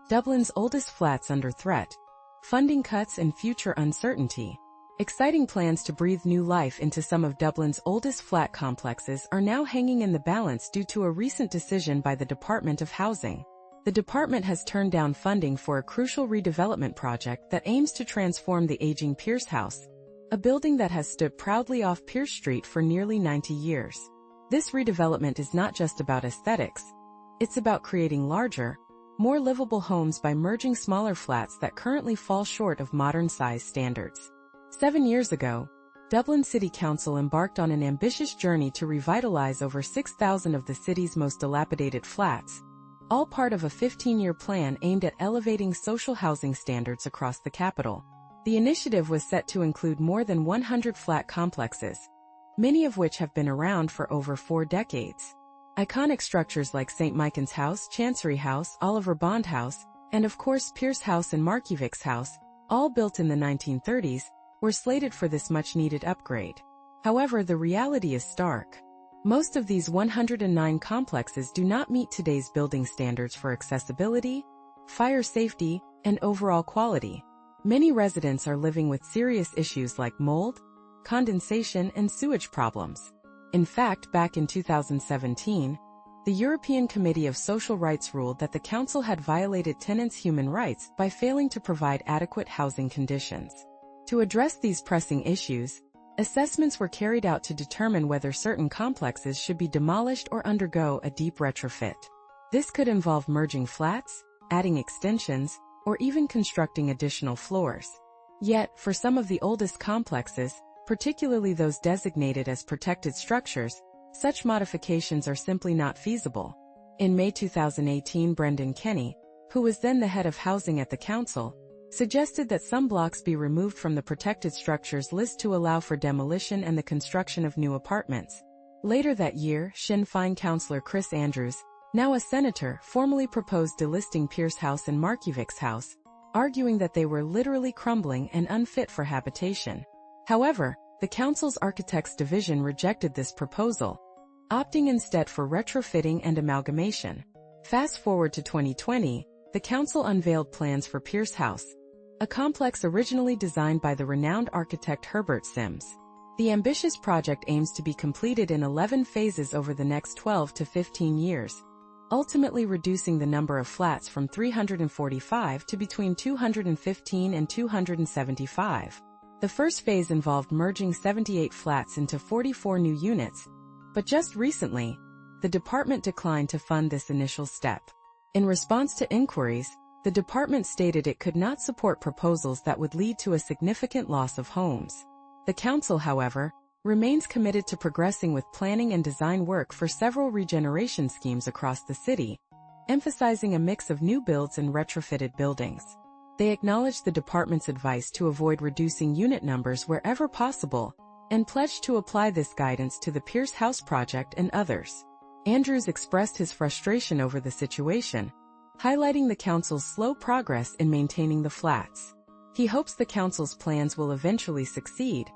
Dublin's oldest flats under threat, funding cuts and future uncertainty. Exciting plans to breathe new life into some of Dublin's oldest flat complexes are now hanging in the balance due to a recent decision by the Department of Housing. The department has turned down funding for a crucial redevelopment project that aims to transform the aging Pearse House, a building that has stood proudly off Pearse Street for nearly 90 years. This redevelopment is not just about aesthetics. It's about creating larger, more livable homes by merging smaller flats that currently fall short of modern size standards. 7 years ago, Dublin City Council embarked on an ambitious journey to revitalize over 6,000 of the city's most dilapidated flats, all part of a 15-year plan aimed at elevating social housing standards across the capital. The initiative was set to include more than 100 flat complexes, many of which have been around for over 4 decades. Iconic structures like St. Michan's House, Chancery House, Oliver Bond House, and of course Pearse House and Markievicz House, all built in the 1930s, were slated for this much-needed upgrade. However, the reality is stark. Most of these 109 complexes do not meet today's building standards for accessibility, fire safety, and overall quality. Many residents are living with serious issues like mold, condensation, and sewage problems. In fact, back in 2017, the European Committee of Social Rights ruled that the Council had violated tenants' human rights by failing to provide adequate housing conditions. To address these pressing issues, assessments were carried out to determine whether certain complexes should be demolished or undergo a deep retrofit. This could involve merging flats, adding extensions, or even constructing additional floors. Yet, for some of the oldest complexes, particularly those designated as protected structures, such modifications are simply not feasible. In May 2018, Brendan Kenny, who was then the head of housing at the council, suggested that some blocks be removed from the protected structures list to allow for demolition and the construction of new apartments. Later that year, Sinn Féin councillor Chris Andrews, now a senator, formally proposed delisting Pearse House and Markievicz House, arguing that they were literally crumbling and unfit for habitation. However, the council's architects division rejected this proposal, opting instead for retrofitting and amalgamation. Fast forward to 2020, the council unveiled plans for Pearse House, a complex originally designed by the renowned architect Herbert Sims. The ambitious project aims to be completed in 11 phases over the next 12 to 15 years, ultimately reducing the number of flats from 345 to between 215 and 275. The first phase involved merging 78 flats into 44 new units, but just recently, the department declined to fund this initial step. In response to inquiries, the department stated it could not support proposals that would lead to a significant loss of homes. The council, however, remains committed to progressing with planning and design work for several regeneration schemes across the city, emphasizing a mix of new builds and retrofitted buildings. They acknowledged the department's advice to avoid reducing unit numbers wherever possible, and pledged to apply this guidance to the Pearse House project and others. Andrews expressed his frustration over the situation, highlighting the council's slow progress in maintaining the flats. He hopes the council's plans will eventually succeed,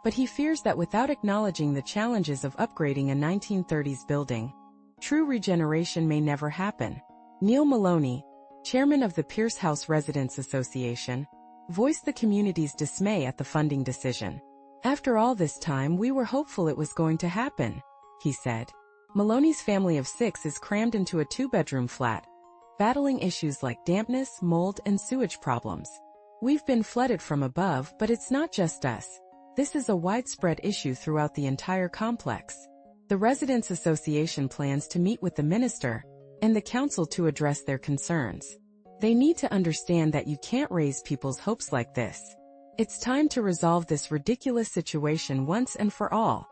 but he fears that without acknowledging the challenges of upgrading a 1930s building, true regeneration may never happen. Neil Maloney, chairman of the Pearse House Residents Association, voiced the community's dismay at the funding decision. "After all this time, we were hopeful it was going to happen," he said. Maloney's family of 6 is crammed into a 2-bedroom flat, battling issues like dampness, mold, and sewage problems. "We've been flooded from above, but it's not just us. This is a widespread issue throughout the entire complex." The Residents Association plans to meet with the minister and the council to address their concerns. They need to understand that you can't raise people's hopes like this. It's time to resolve this ridiculous situation once and for all.